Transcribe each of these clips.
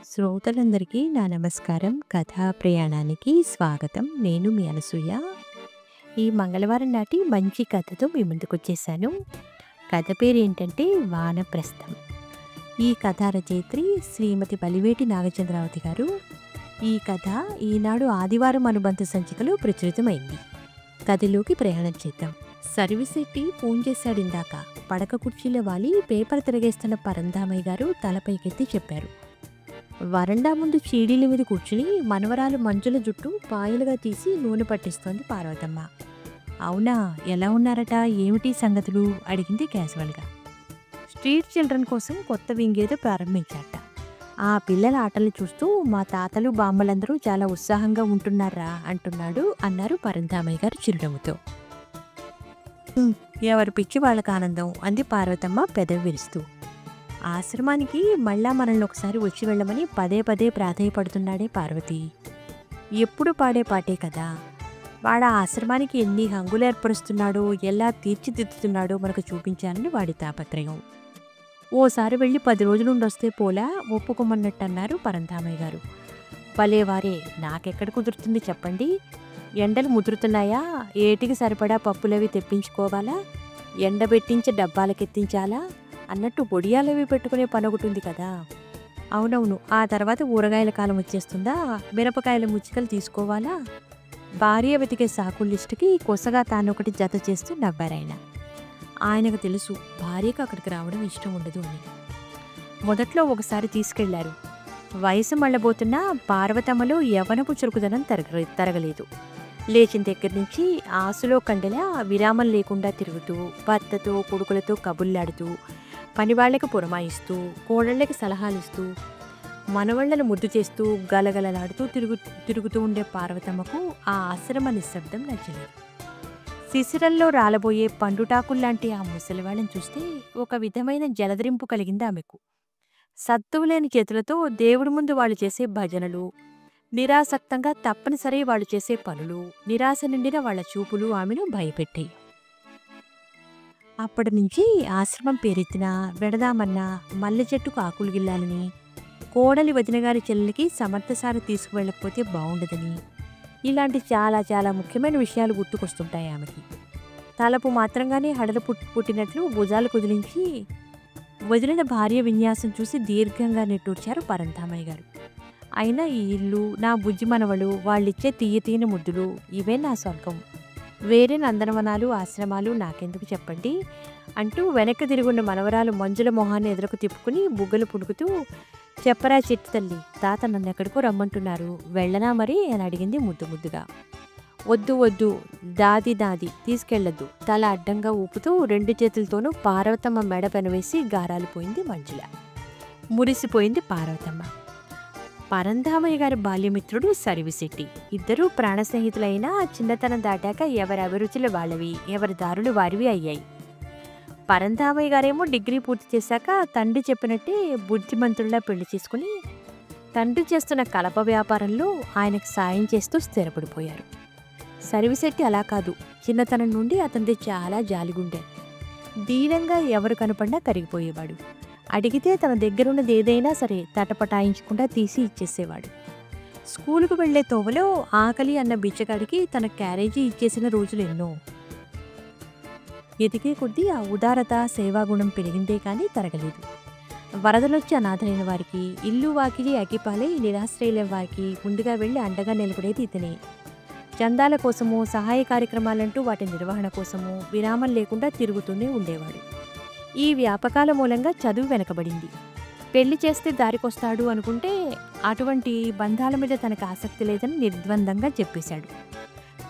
శ్రోతలందరికీ నా నమస్కారం. కథా ప్రయాణానికి స్వాగతం. నేను మీ అనసూయ. ఈ మంగళవారం నాటి మంచి కథతో మీ ముందుకొచ్చేసాను. కథ పేరేంటంటే వానప్రస్థం. ఈ కథా రచయిత్రి శ్రీమతి బలివేటి నాగచంద్రావతి గారు. ఈ కథ ఈనాడు ఆదివారం అనుబంధ సంచికలో ప్రచురితమైంది. కథలోకి ప్రయాణం చేద్దాం. సర్విసెట్టి ఫోన్ చేశాడు ఇందాక. పడక కుర్చీలో వాలి పేపర్ తిరగేస్తున్న పరంధామయ్య గారు తలపైకెత్తి చెప్పారు. వరండా ముందు చీడీల మీద కూర్చుని మనవరాలు మంజుల జుట్టు పాయలుగా తీసి నూనె పట్టిస్తోంది పార్వతమ్మ. అవునా, ఎలా ఉన్నారట, ఏమిటి సంగతులు అడిగింది క్యాజువల్గా. స్ట్రీట్ చిల్డ్రన్ కోసం కొత్త వింగేదో ప్రారంభించాట. ఆ పిల్లల ఆటలు చూస్తూ మా తాతలు బామ్మలందరూ చాలా ఉత్సాహంగా ఉంటున్నారా అన్నారు పరంధామయ్య గారు చిరునవ్వుతో. ఎవరి పిచ్చి వాళ్ళకి ఆనందం అంది పార్వతమ్మ పెదవి విరుస్తూ. ఆశ్రమానికి మళ్ళా మనల్ని ఒకసారి వచ్చి వెళ్ళమని పదే పదే ప్రాధేయపడుతున్నాడే పార్వతి. ఎప్పుడు పాడే పాటే కదా. వాడు ఆశ్రమానికి ఎన్ని హంగులు ఏర్పరుస్తున్నాడో, ఎలా తీర్చిదిద్దుతున్నాడో మనకు చూపించాలని వాడి తాపత్రయం. ఓసారి వెళ్ళి 10 రోజులుండొస్తే పోలా ఒప్పుకోమన్నట్టు అన్నారు పరంధామయ్య గారు. భలేవారే, నాకెక్కడ కుదురుతుంది చెప్పండి. ఎండలు ముదురుతున్నాయా, ఏటికి సరిపడా పప్పులవి తెప్పించుకోవాలా, ఎండబెట్టించి డబ్బాలకెత్తించాలా అన్నట్టు బొడియాలవి పెట్టుకునే పని ఒకటి ఉంది కదా. అవునవును, ఆ తర్వాత ఊరగాయల కాలం వచ్చేస్తుందా, మిరపకాయల ముచ్చికలు తీసుకోవాలా. భార్య వెతికే సాకుల లిస్టుకి కొసగా తానొకటి జత చేస్తూ నవ్వారాయన. ఆయనకు తెలుసు భార్యకు అక్కడికి రావడం ఇష్టం ఉండదు అని. మొదట్లో ఒకసారి తీసుకెళ్లారు. వయసు మళ్ళబోతున్నా పార్వతమ్మలో యవ్వనపు చురుకుదనం తరగలేదు. లేచిన దగ్గర నుంచి ఆసులో కండలా విరామం లేకుండా తిరుగుతూ, భర్తతో కొడుకులతో కబుర్లాడుతూ, పనివాళ్లకు పురమాయిస్తూ, కోడళ్లకి సలహాలిస్తూ, మనవళ్లను ముద్దు చేస్తూ గలగలలాడుతూ తిరుగుతూ ఉండే పార్వతమ్మకు ఆ ఆశ్రమ నిశ్శబ్దం నచ్చలేదు. శిశిరంలో రాలబోయే పండుటాకుల్లాంటి ఆ ముసలివాళ్ళని చూస్తే ఒక విధమైన జలదరింపు కలిగింది ఆమెకు. సత్తువులేని చేతులతో దేవుడి ముందు వాళ్ళు చేసే భజనలు, నిరాసక్తంగా తప్పనిసరి వాళ్ళు చేసే పనులు, నిరాశ నిండిన వాళ్ల చూపులు ఆమెను భయపెట్టాయి. అప్పటి నుంచి ఆశ్రమం పేరెత్తినా, వెడదామన్నా మల్లె చెట్టుకు ఆకులు గిల్లాలని, కోడలి వదినగారి చెల్లెలికి సమర్థసారి తీసుకువెళ్ళకపోతే బాగుండదని, ఇలాంటి చాలా చాలా ముఖ్యమైన విషయాలు గుర్తుకొస్తుంటాయి ఆమెకి. తలపు మాత్రంగానే హడలు పుట్టినట్లు భుజాలు కుదిలించి వదిలిన భార్య విన్యాసం చూసి దీర్ఘంగా నిట్టూర్చారు పరంధామయ్య గారు. అయినా ఈ ఇల్లు, నా బుజ్జి మనవలు, వాళ్ళిచ్చే తీయతీయని ముద్దులు, ఇవే నా స్వర్గం. వేరే నందనవనాలు, ఆశ్రమాలు నాకెందుకు చెప్పండి అంటూ వెనక్కి తిరుగున్న మనవరాలు మంజుల మొహాన్ని ఎదురకు తిప్పుకుని బుగ్గలు పుడుకుతూ, చెప్పరా చెట్టు తల్లి, తాత నన్ను ఎక్కడికో రమ్మంటున్నారు, వెళ్ళనా మరి అని అడిగింది ముద్దుగా. వద్దు వద్దు, దాది తీసుకెళ్లొద్దు, తల అడ్డంగా ఊపుతూ 2 చేతులతోనూ పార్వతమ్మ మెడ పెనవేసి గారాలిపోయింది మంజుల. మురిసిపోయింది పార్వతమ్మ. పరంధామయ్య గారి బాల్యమిత్రుడు సర్విసెట్టి. ఇద్దరూ ప్రాణ స్నేహితులైనా చిన్నతనం దాటాక ఎవరి అభిరుచులు వాళ్ళవి, ఎవరి దారులు వారివి అయ్యాయి. పరంధామయ్య గారేమో డిగ్రీ పూర్తి చేశాక తండ్రి చెప్పినట్టే బుద్ధిమంతుల్లా పెళ్లి చేసుకుని తండ్రి చేస్తున్న కలప వ్యాపారంలో ఆయనకు సాయం చేస్తూ స్థిరపడిపోయారు. సర్విసెట్టి అలా కాదు, చిన్నతనం నుండి అతనిది చాలా జాలిగుండే. దీనంగా ఎవరు కనపడినా కరిగిపోయేవాడు. అడిగితే తన దగ్గరున్నది ఏదైనా సరే తటపటాయించకుండా తీసి ఇచ్చేసేవాడు. స్కూలుకు వెళ్లే తోవలో ఆకలి అన్న బిచ్చగాడికి తన క్యారేజీ ఇచ్చేసిన రోజులు ఎన్నో. ఎదిగే కొద్దీ ఆ ఉదారత, సేవాగుణం పెరిగిందే కానీ తరగలేదు. వరదలొచ్చి అనాథలైన వారికి, ఇల్లు వాకిలి అగ్గిపాలై నిరాశ్రయులైన వారికి ముందుగా వెళ్లి అండగా నిలబడేది ఇతనే. చందాల కోసమో, సహాయ కార్యక్రమాలంటూ వాటి నిర్వహణ కోసమో విరామం లేకుండా తిరుగుతూనే ఉండేవాడు. ఈ వ్యాపకాల మూలంగా చదువు వెనకబడింది. పెళ్లి చేస్తే దారికొస్తాడు అనుకుంటే అటువంటి బంధాల మీద తనకు ఆసక్తి లేదని నిర్ద్వందంగా చెప్పేశాడు.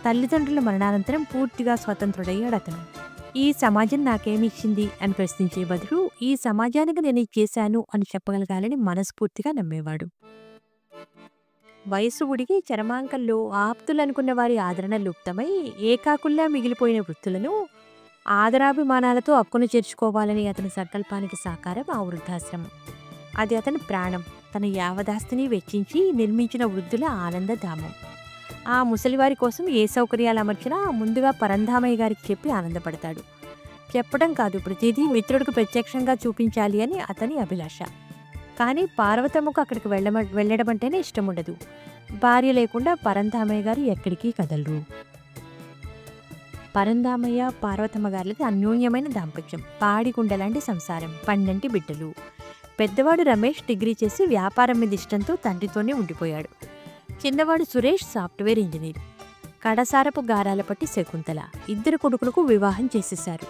తల్లిదండ్రుల మరణానంతరం పూర్తిగా స్వతంత్రుడయ్యాడు అతను. ఈ సమాజం నాకేమి ఇచ్చింది అని ప్రశ్నించే బదులు ఈ సమాజానికి నేను చేశాను అని చెప్పగలగాలని మనస్ఫూర్తిగా నమ్మేవాడు. వయసు ఉడిగి చరమాంకంలో ఆప్తులనుకున్న వారి ఆదరణ లుప్తమై ఏకాకుల్లా మిగిలిపోయిన వృత్తులను ఆదరాభిమానాలతో అక్కును చేర్చుకోవాలని అతని సంకల్పానికి సాకారం ఆ వృద్ధాశ్రమం. అది అతని ప్రాణం. తన యావదాస్తిని వెచ్చించి నిర్మించిన వృద్ధుల ఆనందధామం. ఆ ముసలివారి కోసం ఏ సౌకర్యాలు అమర్చినా ముందుగా పరంధామయ్య గారికి చెప్పి ఆనందపడతాడు. చెప్పడం కాదు, ప్రతిదీ మిత్రుడికి ప్రత్యక్షంగా చూపించాలి అని అతని అభిలాష. కానీ పార్వతమ్మకు అక్కడికి వెళ్ళడం అంటేనే ఇష్టం ఉండదు. భార్య లేకుండా పరంధామయ్య గారు ఎక్కడికి కదలరు. పరంధామయ్య పార్వతమ్మ గారిది అన్యోన్యమైన దాంపత్యం, పాడిగుండలాంటి సంసారం, 12 బిడ్డలు. పెద్దవాడు రమేష్ డిగ్రీ చేసి వ్యాపారం మీద ఇష్టంతో తండ్రితోనే ఉండిపోయాడు. చిన్నవాడు సురేష్ సాఫ్ట్వేర్ ఇంజనీర్. కడసారపు గారాల పట్టి శకుంతల. 2 కొడుకులకు వివాహం చేసేశారు.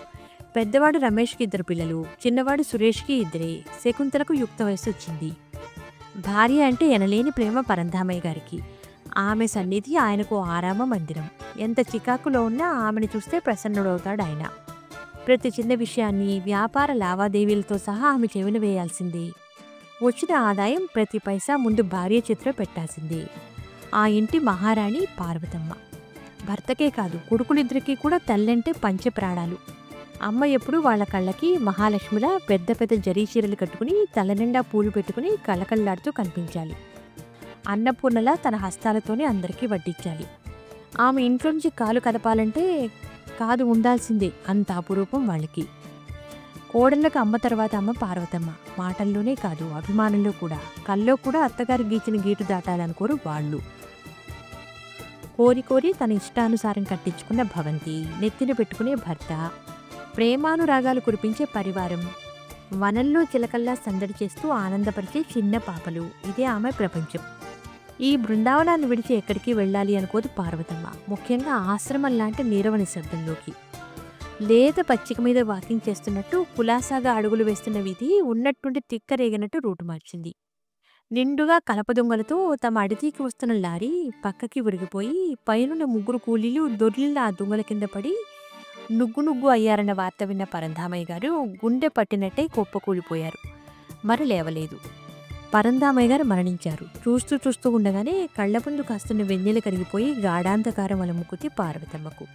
పెద్దవాడు రమేష్కి 2 పిల్లలు, చిన్నవాడు సురేష్కి 2. శకుంతలకు యుక్త వయసు వచ్చింది. భార్య అంటే ఎనలేని ప్రేమ పరంధామయ్య గారికి. ఆమె సన్నిధి ఆయనకు ఆరామ మందిరం. ఎంత చికాకులో ఉన్నా ఆమెను చూస్తే ప్రసన్నుడవుతాడు ఆయన. ప్రతి చిన్న విషయాన్ని, వ్యాపార లావాదేవీలతో సహా ఆమె చెవిన వేయాల్సిందే. వచ్చిన ఆదాయం ప్రతి పైసా ముందు భార్య చేతిలో పెట్టాల్సిందే. ఆ ఇంటి మహారాణి పార్వతమ్మ. భర్తకే కాదు, కొడుకులిద్దరికీ కూడా తల్లంటే పంచప్రాణాలు. అమ్మ ఎప్పుడు వాళ్ళ కళ్ళకి మహాలక్ష్మిలా పెద్ద పెద్ద జరీ చీరలు కట్టుకుని తలనిండా పూలు పెట్టుకుని కళకళలాడుతూ కనిపించాలి. అన్నపూర్ణలా తన హస్తాలతోనే అందరికీ వడ్డించాలి. ఆమె ఇంట్లో నుంచి కాలు కదపాలంటే కాదు ఉండాల్సిందే, అంత అపురూపం వాళ్ళకి. కోడళ్ళకు అమ్మ తర్వాత అమ్మ పార్వతమ్మ. మాటల్లోనే కాదు, అభిమానంలో కూడా. కల్లో కూడా అత్తగారు గీచిన గీటు దాటాలనుకోరు వాళ్ళు. కోరి కోరి తన ఇష్టానుసారం కట్టించుకున్న భవంతి, నెత్తిన పెట్టుకునే భర్త, ప్రేమానురాగాలు కురిపించే పరివారం, వనంలో చిలకల్లా సందడి చేస్తూ ఆనందపరిచే చిన్న పాపలు, ఇదే ఆమె ప్రపంచం. ఈ బృందావనాన్ని విడిచి ఎక్కడికి వెళ్ళాలి అనుకోదు పార్వతమ్మ, ముఖ్యంగా ఆశ్రమం లాంటి నీరవ నిశ్శబ్దంలోకి. లేత పచ్చిక మీద వాకింగ్ చేస్తున్నట్టు కులాసాగా అడుగులు వేస్తున్న వీధి ఉన్నట్టుండి తిక్కరేగినట్టు రూటు మార్చింది. నిండుగా కలపదొంగలతో తమ అడితీకి వస్తున్న లారీ పక్కకి విరిగిపోయి పైనున్న 3 కూలీలు దొర్లిన ఆ దొంగల కింద పడి నుగ్గు అయ్యారన్న వార్త విన్న పరంధామయ్య గారు గుండె పట్టినట్టే కుప్పకూలిపోయారు. మరి లేవలేదు. పరంధామయ్య గారు మరణించారు. చూస్తూ ఉండగానే కళ్ల ముందు కాస్తున్న వెన్నెల కరిగిపోయి గాఢాంధకారం అలముకుతి పార్వతమ్మకు.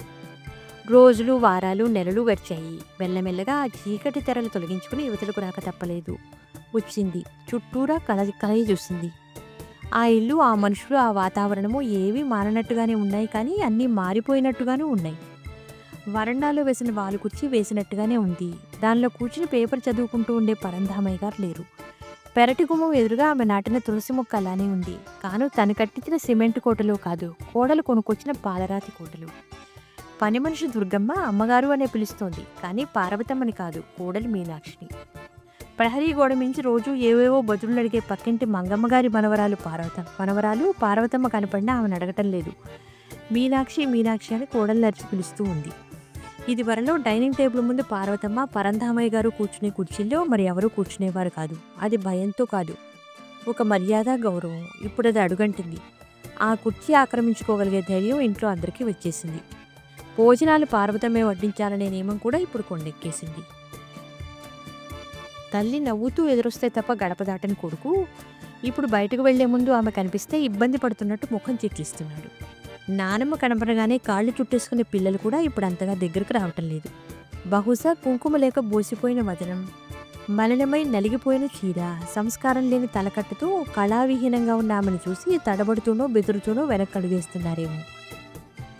రోజులు, వారాలు, నెలలు గడిచాయి. మెల్లమెల్లగా ఆ చీకటి తెరలు తొలగించుకుని యువతలకు రాక తప్పలేదు. వచ్చింది. చుట్టూరా కలయి చూసింది. ఆ ఇల్లు, ఆ మనుషులు, ఆ వాతావరణము ఏవీ మారనట్టుగానే ఉన్నాయి, కానీ అన్నీ మారిపోయినట్టుగానూ ఉన్నాయి. వరండాలో వేసిన వాలు కుర్చీ వేసినట్టుగానే ఉంది. దానిలో కూర్చుని పేపర్ చదువుకుంటూ ఉండే పరంధామయ్య గారు లేరు. పెరటి గుమ్మం ఎదురుగా ఆమె నాటిన తులసి మొక్క అలానే ఉంది. కాను తను కట్టించిన సిమెంట్ కోటలో కాదు, కోడలు కొనుక్కొచ్చిన పాలరాతి కోటలు. పని మనిషి దుర్గమ్మ అమ్మగారు అనే పిలుస్తోంది, కానీ పార్వతమ్మని కాదు, కోడలు మీనాక్షిని. ప్రహరీ గోడ మించి రోజు ఏవేవో బదులు అడిగే పక్కింటి మంగమ్మగారి మనవరాలు పార్వతమ్మ కనపడినా ఆమెను అడగటం లేదు. మీనాక్షి అని కోడలు అరిచి పిలుస్తూ ఉంది. ఇది వరలో డైనింగ్ టేబుల్ ముందు పార్వతమ్మ, పరంధామయ్య గారు కూర్చునే కుర్చీల్లో మరి ఎవరూ కూర్చునేవారు కాదు. అది భయంతో కాదు, ఒక మర్యాద, గౌరవం. ఇప్పుడు అది అడుగంటింది. ఆ కుర్చీ ఆక్రమించుకోగలిగే ధైర్యం ఇంట్లో అందరికీ వచ్చేసింది. భోజనాలు పార్వతమ్మే వడ్డించాలనే నియమం కూడా ఇప్పుడు కొండెక్కేసింది. తల్లి నవ్వుతూ ఎదురొస్తే తప్ప గడప దాటని కొడుకు ఇప్పుడు బయటకు వెళ్లే ముందు ఆమె కనిపిస్తే ఇబ్బంది పడుతున్నట్టు ముఖం చిట్లిస్తున్నాడు. నానమ్మ కనపడగానే కాళ్ళు చుట్టేసుకునే పిల్లలు కూడా ఇప్పుడు అంతగా దగ్గరకు రావటం లేదు. బహుశా కుంకుమ లేక బోసిపోయిన వదనం, మలినమై నలిగిపోయిన చీర, సంస్కారం లేని తలకట్టుతో కళావిహీనంగా ఉన్న ఆమెను చూసి తడబడుతూనో బెదురుతూనో వెనక్కి అడుగేస్తున్నారేమో.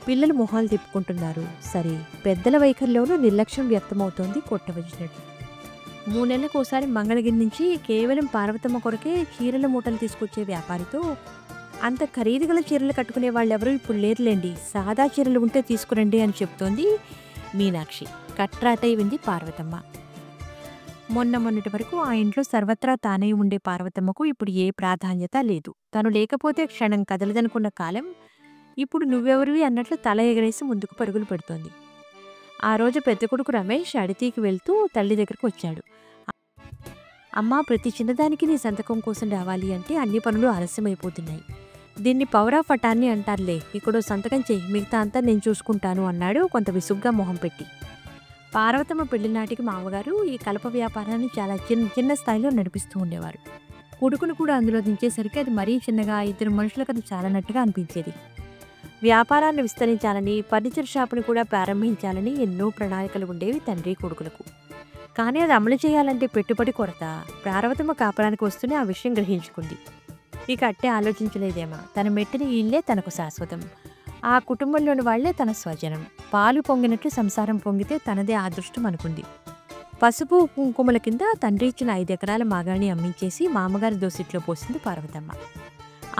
పిల్లలు మొహాలు తిప్పుకుంటున్నారు. సరే, పెద్దల వైఖరిలోనూ నిర్లక్ష్యం వ్యక్తమవుతోంది కొట్టవచ్చినట్టు. 3 నెలలకోసారి మంగళగిరి నుంచి కేవలం పార్వతమ్మ కొరకే చీరల మూటలు తీసుకొచ్చే వ్యాపారితో అంత ఖరీదు గల చీరలు కట్టుకునే వాళ్ళెవరూ ఇప్పుడు లేరులేండి, సాదా చీరలు ఉంటే తీసుకురండి అని చెప్తోంది మీనాక్షి. కట్రాటైంది పార్వతమ్మ. మొన్నటి వరకు ఆ ఇంట్లో సర్వత్రా తానై ఉండే పార్వతమ్మకు ఇప్పుడు ఏ ప్రాధాన్యత లేదు. తను లేకపోతే క్షణం కదలదనుకున్న కాలం ఇప్పుడు నువ్వెవరివి అన్నట్లు తల ఎగరేసి ముందుకు పరుగులు పెడుతోంది. ఆ రోజు పెద్ద కొడుకు రమేష్ అడితీకి వెళ్తూ తల్లి దగ్గరకు వచ్చాడు. అమ్మా, ప్రతి చిన్నదానికి నీ సంతకం కోసం రావాలి అంటే అన్ని పనులు ఆలస్యమైపోతున్నాయి. దీన్ని పవర్ ఆఫ్ అటార్నీ అంటారులే, ఇక్కడో సంతకం చెయ్యి, మిగతా అంతా నేను చూసుకుంటాను అన్నాడు కొంత విసుగ్గా మొహం పెట్టి. పార్వతమ్మ పెళ్లినాటికి మామగారు ఈ కలప వ్యాపారాన్ని చాలా చిన్న స్థాయిలో నడిపిస్తూ ఉండేవారు. కొడుకును కూడా అందులో దించేసరికి అది మరీ చిన్నగా, 2 మనుషులకు అది చాలనట్టుగా అనిపించేది. వ్యాపారాన్ని విస్తరించాలని, ఫర్నిచర్ షాపుని కూడా ప్రారంభించాలని ఎన్నో ప్రణాళికలు ఉండేవి తండ్రి కొడుకులకు. కానీ అది అమలు చేయాలంటే పెట్టుబడి కొరత. పార్వతమ్మ కాపురానికి వస్తూనే ఆ విషయం గ్రహించుకుంది. ఇక అట్టే ఆలోచించలేదేమా, తన మెట్టిన ఇల్లే తనకు శాశ్వతం, ఆ కుటుంబంలోని వాళ్లే తన స్వజనం. పాలు పొంగినట్లు సంసారం పొంగితే తనదే అదృష్టం అనుకుంది. పసుపు కుంకుమల కింద తండ్రి ఇచ్చిన 5 ఎకరాల మాగాణి అమ్మించేసి మామగారి దోసిట్లో పోసింది పార్వతమ్మ.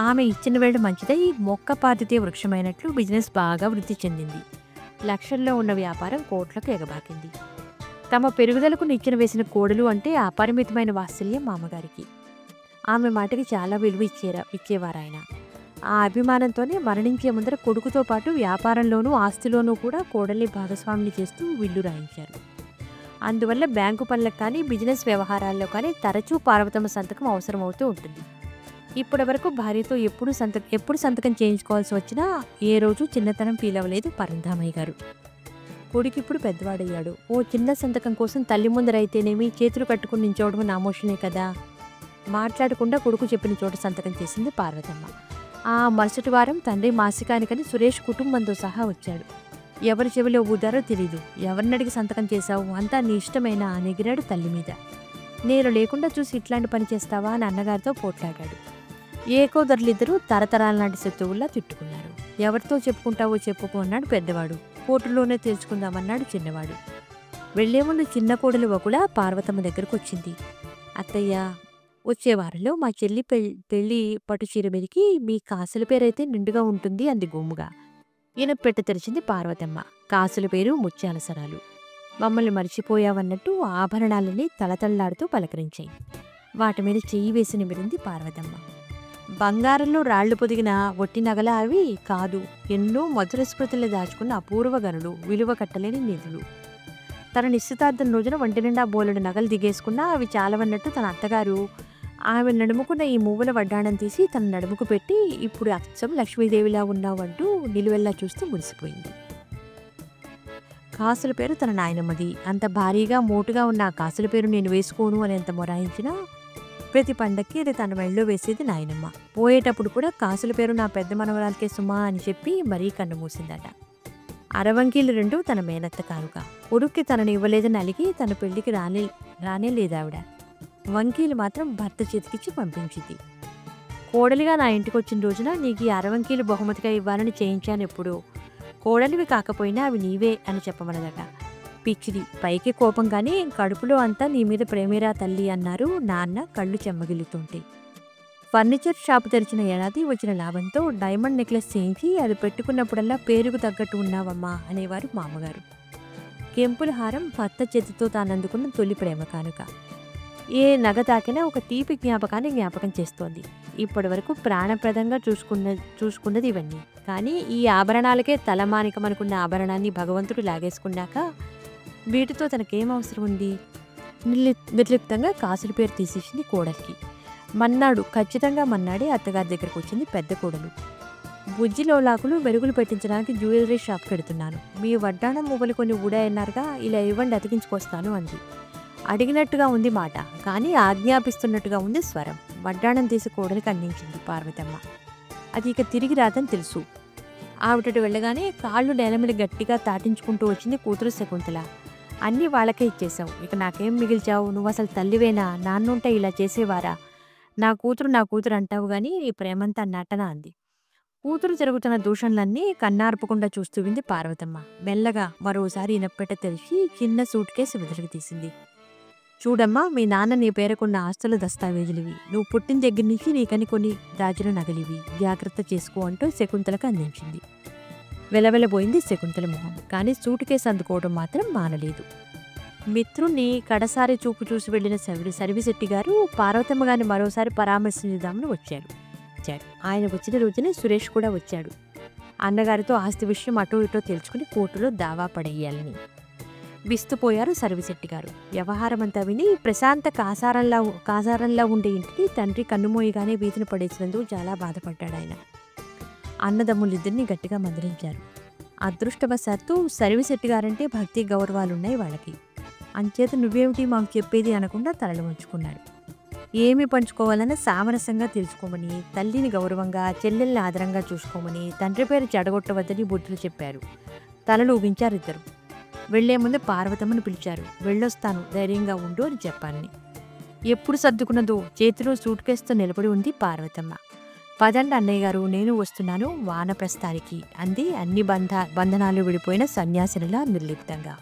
ఆమె ఇచ్చిన వేళ మంచిదై మొక్క పాతితే వృక్షమైనట్లు బిజినెస్ బాగా వృద్ధి చెందింది. లక్షల్లో ఉన్న వ్యాపారం కోట్లకు ఎగబాకింది. తమ పెరుగుదలకు నిచ్చెన వేసిన కోడలు అంటే అపరిమితమైన వాత్సల్యం మామగారికి. ఆమె మాటకి చాలా విలువ ఇచ్చేవారాయన. ఆ అభిమానంతోనే మరణించే ముందర కొడుకుతో పాటు వ్యాపారంలోనూ ఆస్తిలోనూ కూడా కోడల్ని భాగస్వామిని చేస్తూ విల్లు రాయించారు. అందువల్ల బ్యాంకు పనులకు కానీ బిజినెస్ వ్యవహారాల్లో కానీ తరచూ పార్వతమ్మ సంతకం అవసరమవుతూ ఉంటుంది. ఇప్పటి వరకు భార్యతో ఎప్పుడు సంతకం చేయించుకోవాల్సి వచ్చినా ఏ రోజు చిన్నతనం ఫీల్ అవ్వలేదు పరంధామయ్య గారు. కొడుకిప్పుడు పెద్దవాడయ్యాడు. ఓ చిన్న సంతకం కోసం తల్లి ముందరైతేనేమి చేతులు కట్టుకుని నించోవడం నామోషమే కదా. మాట్లాడకుండా కొడుకు చెప్పిన చోట సంతకం చేసింది పార్వతమ్మ. ఆ మరుసటి వారం తండ్రి మాసికానికని సురేష్ కుటుంబంతో సహా వచ్చాడు. ఎవరి చెవిలో ఊదారో తెలీదు. ఎవరినడిగి సంతకం చేశావు, అంతా నీ ఇష్టమేనా అని ఎగిరాడు తల్లి మీద. నేను లేకుండా చూసి ఇట్లాంటి పని చేస్తావా అని అన్నగారితో పోట్లాడాడు. ఏకోదరులిద్దరూ తరతరాల నాటి శత్రువుల్లా తిట్టుకున్నారు. ఎవరితో చెప్పుకుంటావో చెప్పుకో అన్నాడు పెద్దవాడు. కోర్టులోనే తెలుసుకుందామన్నాడు చిన్నవాడు. వెళ్లే ముందు చిన్న కోడలు ఒకula పార్వతమ్మ దగ్గరకు వచ్చింది. అత్తయ్య, వచ్చే వారంలో మా చెల్లి పెళ్లి పట్టు చీర మీదకి మీ కాసుల పేరైతే నిండుగా ఉంటుంది అంది గోముగా. ఈయన పెట్ట తెరిచింది పార్వతమ్మ. కాసుల పేరు ముత్యాల సరాలు. మమ్మల్ని మర్చిపోయావన్నట్టు ఆభరణాలని తలతళ్లాడుతూ పలకరించాయి. వాటి మీద చెయ్యి వేసి నిమిరింది పార్వతమ్మ. బంగారంలో రాళ్లు పొదిగిన ఒట్టి నగల అవి కాదు, ఎన్నో మధుర స్మృతుల్ని దాచుకున్న అపూర్వ గనులు, విలువ కట్టలేని నిధులు. తన నిశ్చితార్థం రోజున ఒంటి నిండా బోలెడు నగలు దిగేసుకున్నా అవి చాలవన్నట్టు తన అత్తగారు ఆమె నడుముకున్న ఈ మువ్వుల వడ్డాణం తీసి తన నడుముకు పెట్టి, ఇప్పుడు అచ్చం లక్ష్మీదేవిలా ఉన్నావంటూ నిలువెల్లా చూస్తూ మురిసిపోయింది. కాసుల పేరు తన నాయనమ్మది. అంత భారీగా మోటుగా ఉన్న ఆ కాసుల పేరు నేను వేసుకోను అని ఎంత మొరాయించినా ప్రతి పండక్కి అది తన మెళ్ళలో వేసేది నాయనమ్మ. పోయేటప్పుడు కూడా కాసుల పేరు నా పెద్ద మనవరాలకే సుమా అని చెప్పి మరీ కన్ను మూసిందట. అరవంకీలు 2 తన మేనత్త కానుక. కొడుక్కి తనని ఇవ్వలేదని అలిగి తన పెళ్లికి రానే లేదావిడ. వంకీలు మాత్రం భర్త చేతికిచ్చి పంపించింది. కోడలిగా నా ఇంటికి వచ్చిన రోజున నీకు ఈ అరవంకీలు బహుమతిగా ఇవ్వాలని చేయించాను. ఎప్పుడు కోడలివి కాకపోయినా అవి నీవే అని చెప్పమన్నదట. పిచ్చిది, పైకి కోపం కానీ కడుపులో అంతా నీ మీద ప్రేమేరా తల్లి అన్నారు నాన్న కళ్ళు చెమ్మగిలుతుంటే. ఫర్నిచర్ షాపు తెరిచిన ఏడాది వచ్చిన లాభంతో డైమండ్ నెక్లెస్ చేయించి అది పెట్టుకున్నప్పుడల్లా పేరుకు తగ్గట్టు ఉన్నావమ్మా అనేవారు మామగారు. కెంపుల హారం భర్త చేతితో తానందుకున్న తొలి ప్రేమ కానుక. ఏ నగ తాకినా ఒక తీపి జ్ఞాపకాన్ని జ్ఞాపకం చేస్తోంది. ఇప్పటి వరకు ప్రాణప్రదంగా చూసుకున్నది ఇవన్నీ. కానీ ఈ ఆభరణాలకే తలమానికమనుకున్న ఆభరణాన్ని భగవంతుడు లాగేసుకున్నాక వీటితో తనకేం అవసరం ఉంది? నిర్లిప్తంగా కాసుల పేరు తీసేసింది కోడలికి. మన్నాడు, ఖచ్చితంగా మన్నాడే అత్తగారి దగ్గరకు వచ్చింది పెద్ద కోడలు. బుజ్జిలోలాకులు వెరుగులు పెట్టించడానికి జ్యువెలరీ షాప్ పెడుతున్నాను. మీ వడ్డాణం మువ్వలు కొన్ని ఊడాయన్నారుగా, ఇలా ఇవ్వండి అతికించుకొస్తాను అంది. అడిగినట్టుగా ఉంది మాట, కానీ ఆజ్ఞాపిస్తున్నట్టుగా ఉంది స్వరం. వడ్డాణం తీసి కోడలికి అందించింది పార్వతమ్మ. అది ఇక తిరిగి రాదని తెలుసు. ఆవిడటి వెళ్ళగానే కాళ్ళు నేల మీద గట్టిగా తాటించుకుంటూ వచ్చింది కూతురు శకుంతల. అన్నీ వాళ్ళకే ఇచ్చేశావు, ఇక నాకేం మిగిల్చావు? నువ్వు అసలు తల్లివేనా? నాన్నుంటే ఇలా చేసేవారా? నా కూతురు అంటావు గాని నీ ప్రేమంతా నటన అంది. కూతురు జరుగుతున్న దూషణలన్నీ కన్నార్పకుండా చూస్తూ వింది పార్వతమ్మ. మెల్లగా మరోసారి ఇనప్పెట్ట తెరిచి చిన్న సూట్ కేసు వెదలికి తీసింది. చూడమ్మా, మీ నాన్న నీ పేరుకున్న ఆస్తుల దస్తావేజులివి. నువ్వు పుట్టిన దగ్గర నుంచి నీకని కొన్ని దాచిన నగలివి. జాగ్రత్త చేసుకో అంటూ శకుంతలకు అందించింది. వెలవెలబోయింది శకుంతల మొహం. కానీ సూట్ కేసు అందుకోవడం మాత్రం మానలేదు. మిత్రుణ్ణి కడసారి చూపు చూసి వెళ్లిన సర్విశెట్టి గారు పార్వతమ్మ గారిని మరోసారి పరామర్శించుదామని వచ్చాడు. ఆయన వచ్చిన రోజునే సురేష్ కూడా వచ్చాడు. అన్నగారితో ఆస్తి విషయం అటో ఇటో తెలుసుకుని కోర్టులో దావా పడేయాలని విస్తుపోయారు సర్విశెట్టి గారు. వ్యవహారమంతా విని ప్రశాంత కాసారంలా ఉండే ఇంటికి తండ్రి కన్నుమోయిగానే వీధిని పడేసినందుకు చాలా బాధపడ్డాడు ఆయన. అన్నదమ్ములిద్దరిని గట్టిగా మందలించారు. అదృష్టవశాత్తు సర్విశెట్టి గారంటే భక్తి గౌరవాలున్నాయి వాళ్ళకి. అంచేత నువ్వేమిటి మాకు చెప్పేది అనకుండా తలలు ఉంచుకున్నాడు. ఏమి పంచుకోవాలన్నా సామరస్యంగా తెలుసుకోమని, తల్లిని గౌరవంగా, చెల్లెల్ని ఆదరంగా చూసుకోమని, తండ్రి పేరు చెడగొట్టవద్దని బుద్ధులు చెప్పారు. తలలు ఊగించారు ఇద్దరు. వెళ్లే ముందు పార్వతమ్మను పిలిచారు. వెళ్ళొస్తాను, ధైర్యంగా ఉండు అని చెప్పాలని. ఎప్పుడు సర్దుకున్నదో చేతిలో సూట్ కేసుతో నిలబడి ఉంది పార్వతమ్మ. పదండి అన్నయ్య గారు, నేను వస్తున్నాను వానప్రస్థానికి అంది అన్ని బంధనాలు విడిపోయిన సన్యాసినిలా నిర్లిప్తంగా.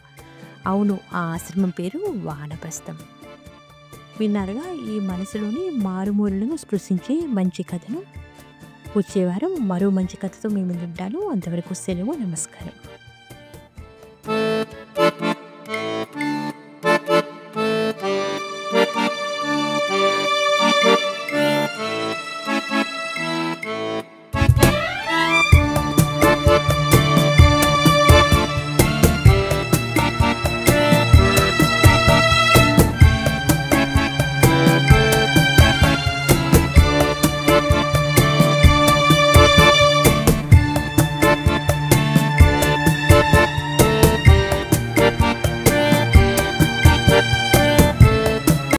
అవును, ఆ ఆశ్రమం పేరు వానప్రస్థం. విన్నారుగా ఈ మనసులోని మారుమూలను స్పృశించే మంచి కథను. వచ్చే వారం మరో మంచి కథతో మీ ముందుంటాను. అంతవరకు సెలవు. నమస్కారం.